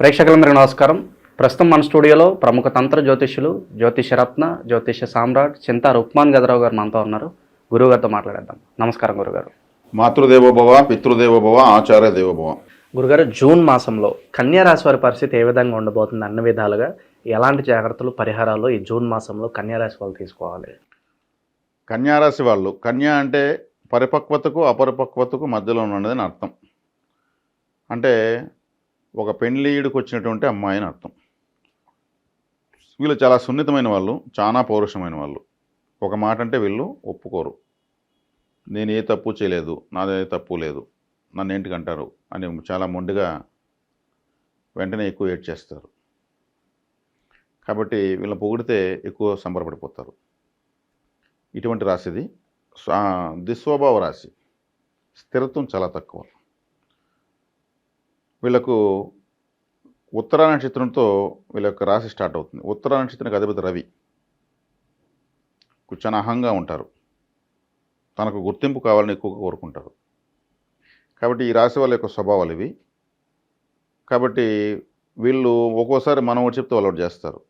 ప్రేక్షకులందరికీ నమస్కారం. ప్రస్తుతం మన స్టూడియోలో ప్రముఖ తంత్ర జ్యోతిష్యులు, జ్యోతిషరత్న, జ్యోతిష సామ్రాట్ చింతా రుక్మాన్ గదరావు గారు మనతో ఉన్నారు. గురువుగారితో మాట్లాడేద్దాం. నమస్కారం గురుగారు. మాతృదేవోభవ, పితృదేవోభవ, ఆచార్య దేవోభవ. గురుగారు, జూన్ మాసంలో కన్యా రాశి వారి పరిస్థితి ఏ విధంగా ఉండబోతుంది? అన్ని విధాలుగా ఎలాంటి జాగ్రత్తలు, పరిహారాలు ఈ జూన్ మాసంలో కన్యా రాశి వాళ్ళు తీసుకోవాలి? కన్యారాశి వాళ్ళు, కన్యా అంటే పరిపక్వతకు అపరిపక్వతకు మధ్యలో ఉన్నదని అర్థం. అంటే ఒక పెళ్లియుడికి వచ్చినటువంటి అమ్మాయి అని అర్థం. వీళ్ళు చాలా సున్నితమైన వాళ్ళు, చాలా పౌరుషమైన వాళ్ళు. ఒక మాట అంటే వీళ్ళు ఒప్పుకోరు. నేను ఏ తప్పు చేయలేదు, నాదే తప్పు లేదు, నన్ను ఏంటికి అంటారు అని చాలా మొండిగా వెంటనే ఎక్కువ ఏడ్చేస్తారు. కాబట్టి వీళ్ళని పొగిడితే ఎక్కువ సంబరపడిపోతారు. ఇటువంటి రాశిది దుస్వభావ రాశి. స్థిరత్వం చాలా తక్కువ. వీళ్ళకు ఉత్తరా నక్షత్రంతో వీళ్ళ యొక్క రాశి స్టార్ట్ అవుతుంది. ఉత్తరా నక్షత్రానికి అధిపతి రవి. చాలా అహంగా ఉంటారు. తనకు గుర్తింపు కావాలని ఎక్కువగా కోరుకుంటారు. కాబట్టి ఈ రాశి వాళ్ళ యొక్క స్వభావాలు ఇవి. కాబట్టి వీళ్ళు ఒక్కోసారి మనం ఒకటి చెప్తే వాళ్ళు ఒకటి చేస్తారు.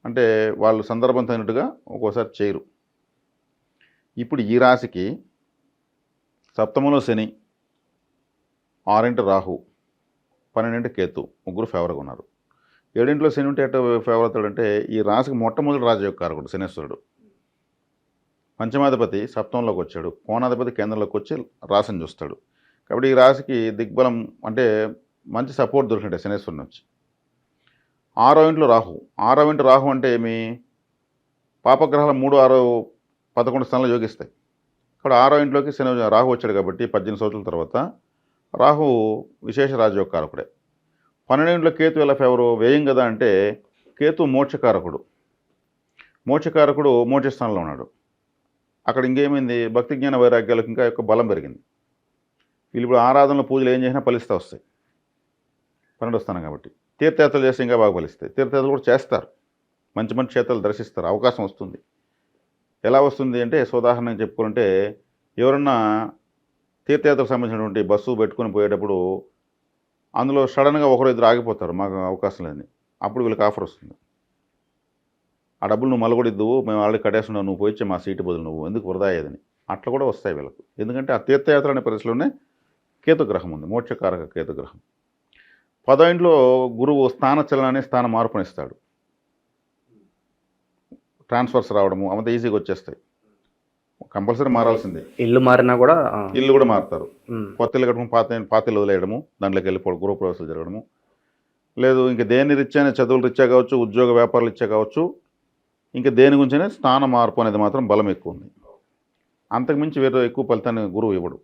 అంటే వాళ్ళు సందర్భం తగినట్టుగా ఒక్కోసారి చేయరు. ఇప్పుడు ఈ రాశికి సప్తమంలో శని, 6 రాహు, 12 కేతు, ముగ్గురు ఫేవర్గా ఉన్నారు. 7 శని ఉంటే ఎట్లా ఫేవర్ అవుతాడంటే ఈ రాశికి మొట్టమొదటి రాజయోగ కారకుడు శనేశ్వరుడు. పంచమాధిపతి సప్తంలోకి వచ్చాడు, కోణాధిపతి కేంద్రంలోకి వచ్చి రాశిని చూస్తాడు. కాబట్టి ఈ రాశికి దిగ్బలం అంటే మంచి సపోర్ట్ దొరికినట్టే శనేశ్వరుని నుంచి. 6వ ఇంట్లో రాహు. 6వ ఇంటి రాహు అంటే ఏమి? పాపగ్రహాలు 3, 6, 11 స్థానాలు యోగిస్తాయి. ఇక్కడ 6వ ఇంట్లోకి శని రాహు వచ్చాడు కాబట్టి 18 సంవత్సరాల తర్వాత రాహు విశేష రాజయోగ కారకుడే. 12 కేతు ఎలా ఫేవరు? వ్యయం కదా అంటే కేతు మోక్షకారకుడు. మోక్షకారకుడు మోక్షస్థానంలో ఉన్నాడు. అక్కడ ఇంకేమైంది? భక్తి జ్ఞాన వైరాగ్యాలకు ఇంకా యొక్క బలం పెరిగింది. వీళ్ళు ఇప్పుడు ఆరాధనలో పూజలు ఏం చేసినా ఫలిస్తూ వస్తాయి. 12వ స్థానం కాబట్టి. తీర్థయాత్రలు చేస్తే ఇంకా బాగా ఫలిస్తాయి. తీర్థయాత్రలు కూడా చేస్తారు. మంచి మంచి క్షేత్రాలు దర్శిస్తారు. అవకాశం వస్తుంది. ఎలా వస్తుంది అంటే ఉదాహరణగా చెప్పుకుంటే ఎవరన్నా తీర్థయాత్రకు సంబంధించినటువంటి బస్సు పెట్టుకొని పోయేటప్పుడు అందులో సడన్గా ఒకరు ఇద్దరు ఆగిపోతారు, మాకు అవకాశం లేదని. అప్పుడు వీళ్ళకి ఆఫర్ వస్తుంది. ఆ డబ్బులు నువ్వు మలగొడిద్దువు, మేము ఆల్రెడీ కట్టేస్తున్నావు, నువ్వు పోయిచ్చే మా సీటు బదులు నువ్వు ఎందుకు వృధా అయ్యేదని. అట్లా కూడా వస్తాయి వీళ్ళకు. ఎందుకంటే ఆ తీర్థయాత్ర అనే పరిస్థితిలోనే కేతుగ్రహం ఉంది, మోక్షకారక కేతుగ్రహం. 10వ ఇంట్లో గురువు స్థానచలనాన్ని, స్థాన మార్పునిస్తాడు. ట్రాన్స్ఫర్స్ రావడము అవంతా ఈజీగా వచ్చేస్తాయి. కంపల్సరీ మారాల్సిందే. ఇల్లు మారినా కూడా ఇల్లు కూడా మారుతారు. కొత్త ఇల్లు కట్టుకుని పాత ఇల్లు వదిలేయడము, దాంట్లోకి వెళ్ళిపోవడం, గృహప్రవేశాలు జరగడము. లేదు ఇంక దేని రీత్యా, చదువులు రీత్యా కావచ్చు, ఉద్యోగ వ్యాపారాలు ఇచ్చా కావచ్చు, ఇంకా దేని గురించైనా స్థాన మార్పు అనేది మాత్రం బలం ఎక్కువ ఉంది. అంతకుమించి వేరే ఎక్కువ ఫలితాన్ని గురువు ఇవ్వడు.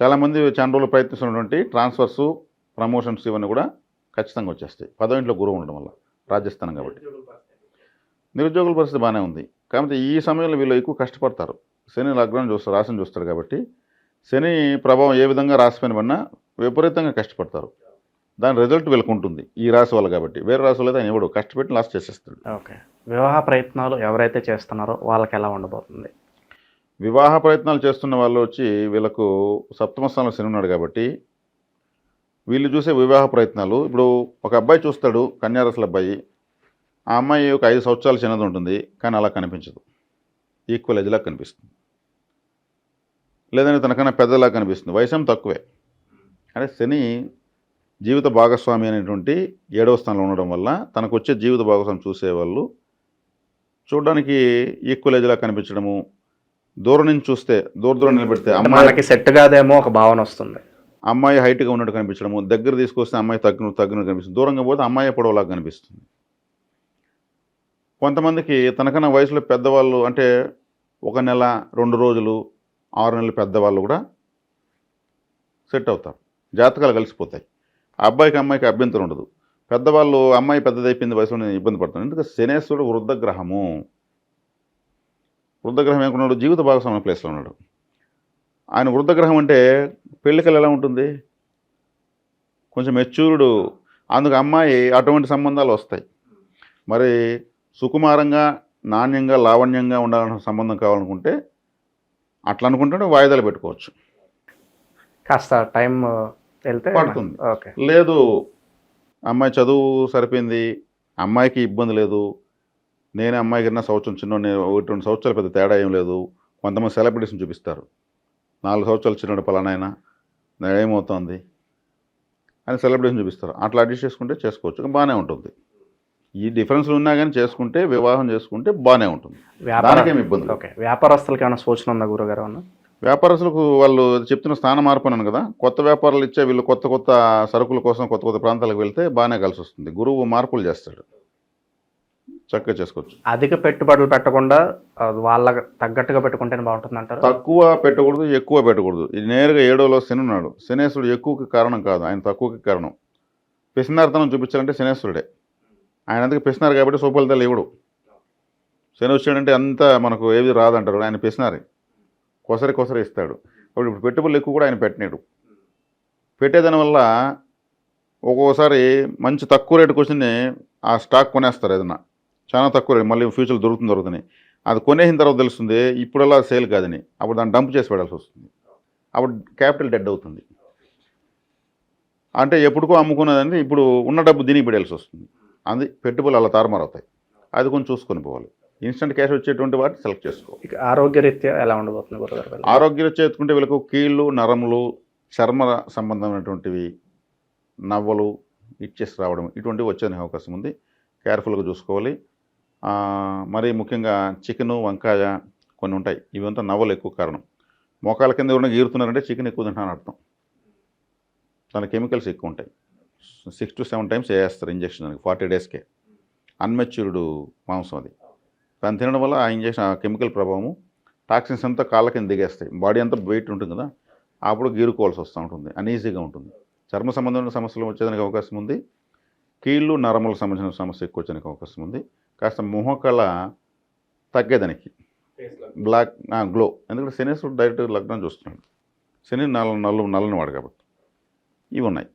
చాలామంది చాలా రోజులు ప్రయత్నిస్తున్నటువంటి ట్రాన్స్ఫర్సు, ప్రమోషన్స్ ఇవన్నీ కూడా ఖచ్చితంగా వచ్చేస్తాయి 10వ ఇంట్లో గురువు ఉండడం వల్ల, రాజస్థానం కాబట్టి. నిరుద్యోగుల పరిస్థితి బాగానే ఉంది. కాబట్టి ఈ సమయంలో వీళ్ళు ఎక్కువ కష్టపడతారు. శని లగ్నం చూస్తారు, రాశిని చూస్తాడు కాబట్టి శని ప్రభావం ఏ విధంగా రాశి పైన పడినా విపరీతంగా కష్టపడతారు. దాని రిజల్ట్ వీళ్ళకు ఉంటుంది ఈ రాశి వాళ్ళు. కాబట్టి వేరే రాశి వాళ్ళు అయితే ఆయన ఇవ్వడు, కష్టపెట్టి లాస్ట్ చేసేస్తాడు. ఓకే. వివాహ ప్రయత్నాలు ఎవరైతే చేస్తున్నారో వాళ్ళకి ఎలా ఉండబోతుంది? వివాహ ప్రయత్నాలు చేస్తున్న వాళ్ళు వచ్చి వీళ్ళకు సప్తమ స్థానంలో శని ఉన్నాడు కాబట్టి వీళ్ళు చూసే వివాహ ప్రయత్నాలు, ఇప్పుడు ఒక అబ్బాయి చూస్తాడు, కన్యారాశుల అబ్బాయి. ఆ అమ్మాయి ఒక 5 సంవత్సరాలు చిన్నది ఉంటుంది, కానీ అలా కనిపించదు, ఈక్వల్ ఏజ్లా కనిపిస్తుంది. లేదంటే తనకన్నా పెద్దలా కనిపిస్తుంది, వయసు తక్కువే. అంటే శని జీవిత భాగస్వామి అనేటువంటి 7వ స్థానంలో ఉండడం వల్ల తనకు వచ్చే జీవిత భాగస్వామి చూసేవాళ్ళు చూడడానికి ఈక్వల్ ఏజ్లా కనిపించడము. దూరం నుంచి చూస్తే దూరం నిలబెడితే అమ్మాయికి సెట్ కాదేమో ఒక భావన వస్తుంది. అమ్మాయి హైట్గా ఉన్నట్టు కనిపించడము, దగ్గర తీసుకొస్తే అమ్మాయి తగ్గినట్టు కనిపిస్తుంది, దూరంగా పోతే అమ్మాయి పొడవులాగా కనిపిస్తుంది. కొంతమందికి తనకన్నా వయసులో పెద్దవాళ్ళు, అంటే 1 నెల 2 రోజులు 6 నెలలు పెద్దవాళ్ళు కూడా సెట్ అవుతారు. జాతకాలు కలిసిపోతాయి. ఆ అబ్బాయికి అమ్మాయికి అభ్యంతరం ఉండదు. పెద్దవాళ్ళు అమ్మాయి పెద్దదైపోయింది వయసులో ఇబ్బంది పడుతుంది. ఎందుకంటే శనేశ్వరుడు వృద్ధగ్రహము. వృద్ధగ్రహం ఏమనుకున్నాడు? జీవిత భాగస్వామి ప్లేస్లో ఉన్నాడు. ఆయన వృద్ధగ్రహం అంటే పెళ్ళికలు ఎలా ఉంటుంది? కొంచెం మెచ్యూర్డ్. అందుకు అమ్మాయి అటువంటి సంబంధాలు వస్తాయి. మరి సుకుమారంగా, నాణ్యంగా, లావణ్యంగా ఉండాలన్న సంబంధం కావాలనుకుంటే అట్లా అనుకుంటే వాయిదాలు పెట్టుకోవచ్చు. కాస్త టైం వెళ్తే పడుతుంది. ఓకే. లేదు అమ్మాయి చదువు సరిపోయింది, అమ్మాయికి ఇబ్బంది లేదు, నేనే అమ్మాయి కన్నా సంవత్సరం చిన్నోడిని, 1-2 సంవత్సరాలు పెద్ద తేడా ఏం లేదు. కొంతమంది సెలబ్రిటీస్ని చూపిస్తారు, 4 సంవత్సరాలు చిన్నోడు పలానాయన ఏమవుతుంది అని సెలబ్రేషన్ చూపిస్తారు. అట్లా అడ్జస్ట్ చేసుకుంటే చేసుకోవచ్చు, బాగానే ఉంటుంది. ఈ డిఫరెన్స్లు ఉన్నా కానీ చేసుకుంటే, వివాహం చేసుకుంటే బాగానే ఉంటుంది, దానికేమి ఇబ్బంది లేదు. ఓకే. వ్యాపారస్తులకి ఏమైనా సూచన ఉందా గురుగారు? అన్న వ్యాపారస్తులకు వాళ్ళు చెప్తున్న స్థాన మార్పు అన్నాను కదా, కొత్త వ్యాపారాలు ఇచ్చే వీళ్ళు కొత్త కొత్త సరుకుల కోసం కొత్త కొత్త ప్రాంతాలకు వెళ్తే బాగానే కలిసి వస్తుంది. గురువు మార్పులు చేస్తాడు, చక్కగా చేసుకోవచ్చు. అధిక పెట్టుబడులు పెట్టకుండా వాళ్ళకి తగ్గట్టుగా పెట్టుకుంటేనే బాగుంటుంది అంటారు. తక్కువ పెట్టకూడదు, ఎక్కువ పెట్టకూడదు. ఇది నేరుగా 7లో శని ఉన్నాడు. శనేశ్వరుడు ఎక్కువకి కారణం కాదు, ఆయన తక్కువకి కారణం. పిసినారితనం చూపించాలంటే శనేశ్వరుడే. ఆయన అందుకే పిసినారు కాబట్టి సుఫలితాలు ఇవ్వడు. శని వచ్చాడంటే అంతా మనకు ఏది రాదంటారు, ఆయన పిసినారి, కొసరి ఇస్తాడు. కాబట్టి ఇప్పుడు పెట్టుబడులు ఎక్కువ కూడా ఆయన పెట్టలేడు. పెట్టేదానివల్ల ఒక్కోసారి మంచి తక్కువ రేటుకి వచ్చింది ఆ స్టాక్ కొనేస్తారు, ఏదన్నా చాలా తక్కువ రేటు, మళ్ళీ ఫ్యూచర్లో దొరుకుతుంది. అది కొనేసిన తర్వాత తెలుస్తుంది ఇప్పుడల్లా సేల్ కాదని, అప్పుడు దాన్ని డంప్ చేసి పెడాల్సి వస్తుంది. అప్పుడు క్యాపిటల్ డెడ్ అవుతుంది. అంటే ఎప్పుడుకో అమ్ముకున్నదని ఇప్పుడు ఉన్న డబ్బు దీనికి పెడాల్సి వస్తుంది. అది పెట్టుబడులు అలా తారుమారవుతాయి. అది కొంచెం చూసుకొని పోవాలి. ఇన్స్టెంట్ క్యాష్ వచ్చేటువంటి వాటిని సెలెక్ట్ చేసుకోవాలి. ఇక ఆరోగ్యరీత్యా ఎలా ఉండబోతుంది గురుగారు? ఆరోగ్యరీత్యా ఎత్తుకుంటే వీళ్ళకు కీళ్ళు, నరములు, చర్మ సంబంధమైనటువంటివి, నవ్వలు, ఇచ్చేసి రావడం ఇటువంటివి వచ్చేందుకు అవకాశం ఉంది. కేర్ఫుల్గా చూసుకోవాలి. మరీ ముఖ్యంగా చికెను, వంకాయ కొన్ని ఉంటాయి, ఇవంతా నవ్వలు ఎక్కువ కారణం. మోకాల కింద ఎవరైనా గీరుతున్నారంటే చికెన్ ఎక్కువ తింటానని అర్థం. దాని కెమికల్స్ ఎక్కువ ఉంటాయి. 6 to 7 times వేస్తారు ఇంజక్షన్, దానికి 40 daysకే. అన్మెచ్యూర్డ్ మాంసం అది. దాన్ని తినడం వల్ల ఆ ఇంజక్షన్, ఆ కెమికల్ ప్రభావము, టాక్సిన్స్ అంతా కాళ్ళ కింద దిగేస్తాయి. బాడీ అంతా వెయిట్ ఉంటుంది కదా, అప్పుడు గీరుకోవాల్సి వస్తూ ఉంటుంది, అన్ఈజీగా ఉంటుంది. చర్మ సంబంధమైన సమస్యలు వచ్చేదానికి అవకాశం ఉంది. కీళ్ళు, నరములకు సంబంధించిన సమస్య ఎక్కువ వచ్చేదానికి అవకాశం ఉంది. కాస్త మొహకళ తగ్గేదానికి, బ్లాక్ గ్లో. ఎందుకంటే శనేశ్వరుడు డైరెక్ట్ లగ్నం చూస్తున్నాడు. శని నల్లని వాడు కాబట్టి ఇవి ఉన్నాయి.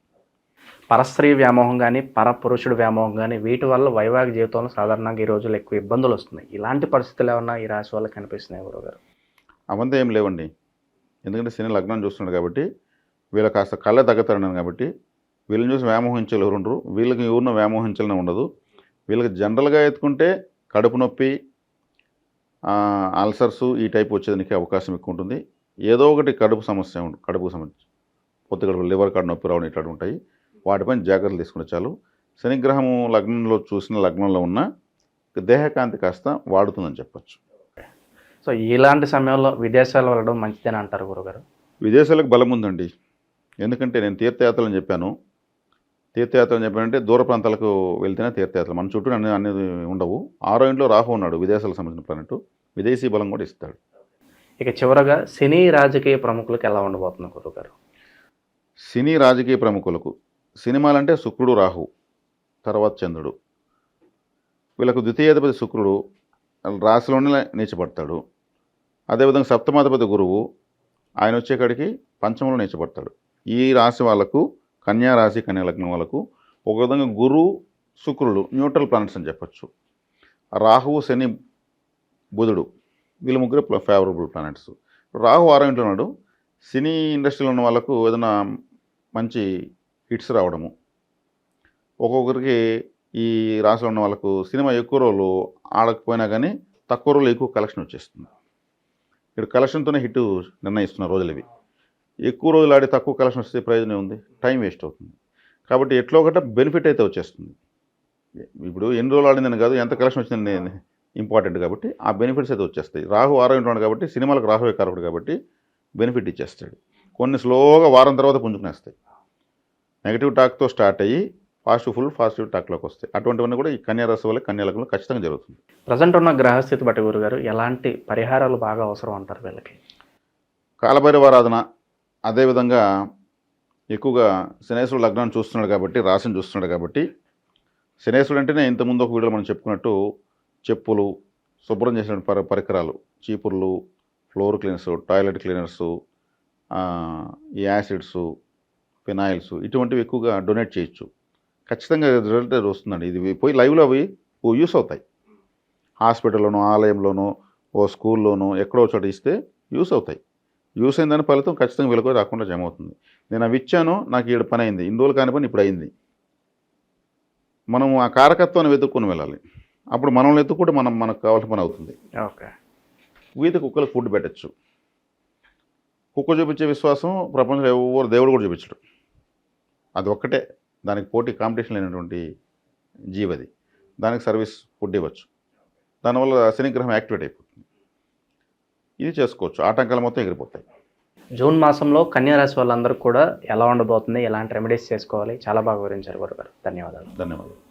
పరస్త్రీ వ్యామోహం కానీ, పరపురుషుడు వ్యామోహం కానీ, వీటి వల్ల వైవాహిక జీవితంలో సాధారణంగా ఈ రోజుల్లో ఎక్కువ ఇబ్బందులు వస్తున్నాయి. ఇలాంటి పరిస్థితులు ఏమన్నా ఈ రాశి వాళ్ళకి కనిపిస్తున్నాయి గురుగారు? అవంతా ఏం లేవండి. ఎందుకంటే శని లగ్నం చూస్తున్నాడు కాబట్టి వీళ్ళకి కాస్త కళ్ళే తగ్గుతాడు కాబట్టి వీళ్ళని చూసి వ్యామోహించాలి ఎవరు ఉండరు. వీళ్ళకి ఎవరినో వ్యామోహించాలని ఉండదు. వీళ్ళకి జనరల్గా ఎత్తుకుంటే కడుపు నొప్పి, అల్సర్సు ఈ టైప్ వచ్చేదానికి అవకాశం ఎక్కువ ఉంటుంది. ఏదో ఒకటి కడుపుకు సంబంధించి పొత్తు కడుపు, లివర్ కార్డు నొప్పి రావడం ఇట్లాంటి ఉంటాయి. వాటిపైన జాగ్రత్తలు తీసుకుని చాలు. శనిగ్రహము లగ్నంలో చూసిన లగ్నంలో ఉన్న దేహకాంతి కాస్త వాడుతుందని చెప్పచ్చు. సో ఇలాంటి సమయంలో విదేశాలు వెళ్ళడం మంచిదని అంటారు గురుగారు? విదేశాలకు బలం ఉందండి. ఎందుకంటే నేను తీర్థయాత్రలు చెప్పాను. తీర్థయాత్రలు చెప్పానంటే దూర ప్రాంతాలకు వెళ్తేనే తీర్థయాత్రలు. మన చుట్టూ అనేది ఉండవు. 6వ ఇంట్లో రాహు ఉన్నాడు, విదేశాలకు సంబంధించిన ప్లానెట్, విదేశీ బలం కూడా ఇస్తాడు. ఇక చివరగా సినీ రాజకీయ ప్రముఖులకు ఎలా ఉండబోతుంది గురుగారు? సినీ రాజకీయ ప్రముఖులకు సినిమాలంటే శుక్రుడు, రాహు, తర్వాత చంద్రుడు. వీళ్ళకు ద్వితీయాధిపతి శుక్రుడు రాశిలోనే నీచపడతాడు. అదేవిధంగా సప్తమాధిపతి గురువు, ఆయన వచ్చేకాడికి పంచమంలో నీచపడతాడు. ఈ రాశి వాళ్ళకు, కన్యా రాశి, కన్యా లగ్నం వాళ్ళకు ఒక విధంగా గురు, శుక్రుడు న్యూట్రల్ ప్లానెట్స్ అని చెప్పచ్చు. రాహువు, శని, బుధుడు వీళ్ళు ముగ్గురు ఫేవరబుల్ ప్లానెట్స్. రాహు 6వ ఇంట్లో ఉన్నాడు. సినీ ఇండస్ట్రీలో ఉన్న వాళ్ళకు ఏదైనా మంచి హిట్స్ రావడము, ఒక్కొక్కరికి ఈ రాశిలో ఉన్న వాళ్ళకు సినిమా ఎక్కువ రోజులు ఆడకపోయినా కానీ తక్కువ రోజులు ఎక్కువ కలెక్షన్ వచ్చేస్తుంది. ఇక్కడ కలెక్షన్తోనే హిట్ నిర్ణయిస్తున్న రోజులు ఇవి. ఎక్కువ రోజులు ఆడి తక్కువ కలెక్షన్ వస్తే ప్రయోజనం ఉంది, టైం వేస్ట్ అవుతుంది. కాబట్టి ఎట్లో ఒకట బెనిఫిట్ అయితే వచ్చేస్తుంది. ఇప్పుడు ఎన్ని రోజులు ఆడిందని కాదు, ఎంత కలెక్షన్ వచ్చిందని ఇంపార్టెంట్. కాబట్టి ఆ బెనిఫిట్స్ అయితే వచ్చేస్తాయి. రాహు 6వ ఇంట్లో కాబట్టి సినిమాలకు రాహువే కారకుడు కాబట్టి బెనిఫిట్ ఇచ్చేస్తాడు. కొన్ని స్లోగా వారం తర్వాత పుంజుకునేస్తాయి. నెగిటివ్ టాక్తో స్టార్ట్ అయ్యి పాజిటివ్ టాక్లోకి వస్తాయి. అటువంటివన్నీ కూడా ఈ కన్యా రాశి వల్ల, కన్యా లగ్నంలో ఖచ్చితంగా జరుగుతుంది. ప్రజెంట్ ఉన్న గ్రహస్థితి బట్టి గురుగారు ఎలాంటి పరిహారాలు బాగా అవసరం అంటారు వీళ్ళకి? కాలభైరవారాధన, అదేవిధంగా ఎక్కువగా శనేశ్వరుడు లగ్నాన్ని చూస్తున్నాడు కాబట్టి, రాశిని చూస్తున్నాడు కాబట్టి, శనేశ్వరుడు అంటేనే ఇంతకుముందు ఒక వీడియోలో మనం చెప్పుకున్నట్టు చెప్పులు, శుభ్రం చేసిన పరికరాలు, చీపుర్లు, ఫ్లోర్ క్లీనర్సు, టాయిలెట్ క్లీనర్సు, ఈ యాసిడ్సు, ఫినాయిల్స్ ఇటువంటివి ఎక్కువగా డొనేట్ చేయొచ్చు. ఖచ్చితంగా రిజల్ట్ వస్తుందండి. ఇది పోయి లైవ్లో అవి యూస్ అవుతాయి. హాస్పిటల్లోనో, ఆలయంలోనో, ఓ స్కూల్లోనో ఎక్కడో చోట ఇస్తే యూస్ అవుతాయి. యూస్ అయిన దాని ఫలితం ఖచ్చితంగా వీళ్ళకి రాకుండా జమ అవుతుంది. నేను అవి ఇచ్చాను, నాకు ఈడ పని అయింది, ఇన్ని రోజులు కాని పని ఇప్పుడు అయింది. మనం ఆ కారకత్వాన్ని వెతుక్కుని వెళ్ళాలి. అప్పుడు మనల్ని ఎత్తుకుంటే మనకు కావాల్సిన పని అవుతుంది. ఓకే. వీధి కుక్కలకు ఫుడ్ పెట్టచ్చు. కుక్క చూపించే విశ్వాసం ప్రపంచంలో ఎవరు దేవుడు కూడా చూపించడు. అది ఒక్కటే దానికి పోటీ కాంపిటీషన్ లేనటువంటి జీవది. దానికి సర్వీస్ ఫుడ్ ఇవ్వచ్చు. దానివల్ల శనిగ్రహం యాక్టివేట్ అయిపోతుంది. ఇది చేసుకోవచ్చు. ఆటంకాలు మొత్తం ఎగిరిపోతాయి. జూన్ మాసంలో కన్యారాశి వాళ్ళందరూ కూడా ఎలా ఉండబోతుంది, ఎలాంటి రెమెడీస్ చేసుకోవాలి, చాలా బాగా వివరించారు గురుగారు. ధన్యవాదాలు. ధన్యవాదాలు.